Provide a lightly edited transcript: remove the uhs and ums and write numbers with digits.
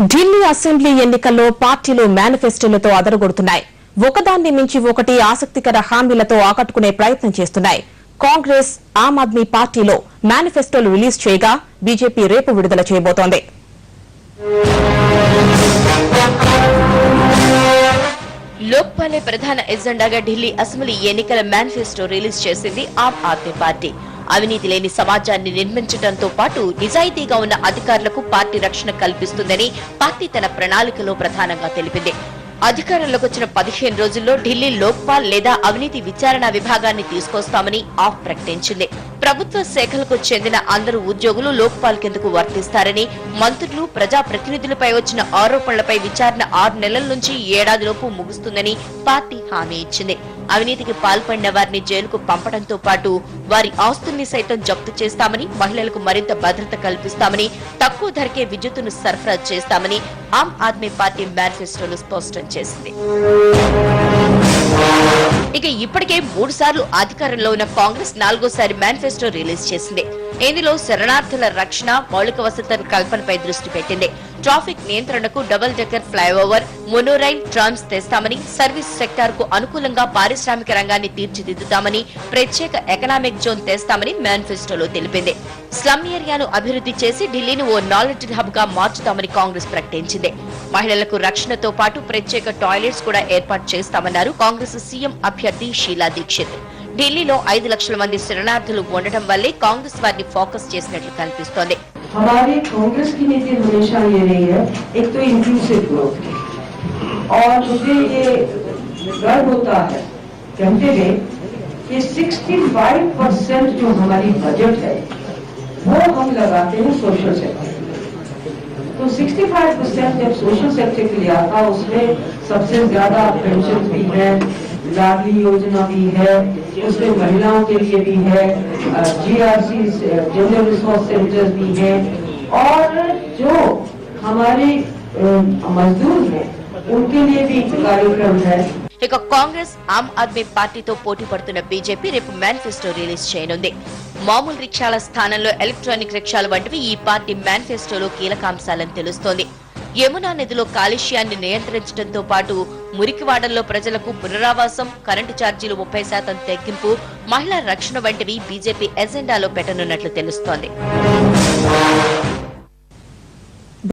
Delhi assembly ఎన్నికల్లో పార్టీలు మేనిఫెస్టోలతో అదరగొడుతున్నాయి. ఒకదాన్ని మించి ఒకటి ఆసక్తికర హామీలతో ఆకట్టుకునే ప్రయత్నం చేస్తున్నాయి. కాంగ్రెస్, ఆమ్ ఆద్మీ పార్టీలో మేనిఫెస్టోలు రిలీజ్ చేయగా బీజేపీ రేపు విడుదల చేయబోతోంది. లోక్పాలే ప్రధాన ఎజెండాగా ఢిల్లీ అసెంబ్లీ ఎన్నికల మేనిఫెస్టో రిలీజ్ చేసింది ఆమ్ ఆద్మీ పార్టీ. అవినీతి లేని సమాజాన్ని నిర్మించడంతో పాటు నిజాయితీగా ఉన్న అధికారులకు పార్టీ రక్షణ కల్పిస్తుందని పార్టీ తన ప్రణాళికలో ప్రధానంగా తెలిపింది. అధికారంలోకి వచ్చిన 15 రోజుల్లో ఢిల్లీ లోక్పాల్ లేదా అవినీతి విచారణ విభాగాన్ని తీసుకొస్తామని ఆప్ ప్రకటించింది. ప్రభుత్వ శాఖలకు చెందిన అందరూ ఉద్యోగులు లోక్పాల్ కిందకు వర్తిస్తారని, మంత్రులు, ప్రజాప్రతినిధులపై వచ్చిన ఆరోపణలపై విచారణ 6 నెలల నుంచి ఏడాదిలోపు ముగుస్తుందని పార్టీ హామీ ఇచ్చింది. అవినీతికి పాల్పడిన వారిని జైలుకు పంపడంతో పాటు వారి ఆస్తుల్ని సైతం జప్తు చేస్తామని, మహిళలకు మరింత భద్రత కల్పిస్తామని, తక్కువ ధరకే విద్యుత్తును సరఫరా చేస్తామని ఆమ్ ఆద్మీ పార్టీ మేనిఫెస్టోలో స్పష్టం చేసింది. ఇక ఇప్పటికే 3 సార్లు అధికారంలో ఉన్న కాంగ్రెస్ 4వ మేనిఫెస్టో రిలీజ్ చేసింది. ఇందులో శరణార్థుల రక్షణ, మౌలిక వసతుల కల్పనపై దృష్టి పెట్టింది. ట్రాఫిక్ నియంత్రణకు double decker flyover, monorail trams తెస్తామని, సర్వీస్ సెక్టార్ కు అనుకూలంగా పారిశ్రామిక రంగాన్ని తీర్చిదిద్దుతామని, ప్రత్యేక ఎకనామిక్ జోన్ తెస్తామని మేనిఫెస్టోలో తెలిపింది. స్లమ్ ఏరియాను అభివృద్ధి చేసి ఢిల్లీని ఓ నాలెడ్జ్ హబ్ గా మార్చుతామని కాంగ్రెస్ ప్రకటించింది. మహిళలకు రక్షణతో పాటు ప్రత్యేక టాయిలెట్స్ కూడా ఏర్పాటు చేస్తామన్నారు కాంగ్రెస్ సీఎం అభ్యర్థి షీలా దీక్షిత్. ఢిల్లీలో 5 లక్షల మంది శరణార్థులు ఉండటం వల్లే కాంగ్రెస్ వారిని ఫోకస్ చేసినట్లు కనిపిస్తోంది. हमारी कांग्रेस की नीति हमेशा ये रही है, एक तो इंक्लूसिव ग्रोथ की, और मुझे ये गर्व होता है कहते हुए कि 65% जो हमारी बजट है वो हम लगाते हैं सोशल सेक्टर. तो 65% जब सोशल सेक्टर के लिए आता है उसमें सबसे ज्यादा पेंशन भी है, लाडली योजना भी है, उसमें महिलाओं के लिए भी है, जीआरसी जनरल रिसोर्स सेंटर्स भी है, और जो हमारे मजदूर हैं उनके लिए भी कार्यक्रम है. ఇక కాంగ్రెస్, ఆమ్ ఆద్మీ పార్టీతో పోటీ పడుతున్న బీజేపీ రేపు మేనిఫెస్టో రిలీజ్ చేయనుంది. మామూలు రిక్షాల స్థానంలో ఎలక్ట్రానిక్ రిక్షాలు వంటివి ఈ పార్టీ మేనిఫెస్టోలో కీలకాంశాలని తెలుస్తోంది. యమునా నదిలో కాలుష్యాన్ని నియంత్రించడంతో పాటు మురికివాడల్లో ప్రజలకు పునరావాసం, కరెంటు ఛార్జీలు 30% తగ్గింపు, మహిళా రక్షణ వంటివి బీజేపీ ఎజెండాలో పెట్టనున్నట్లు తెలుస్తోంది.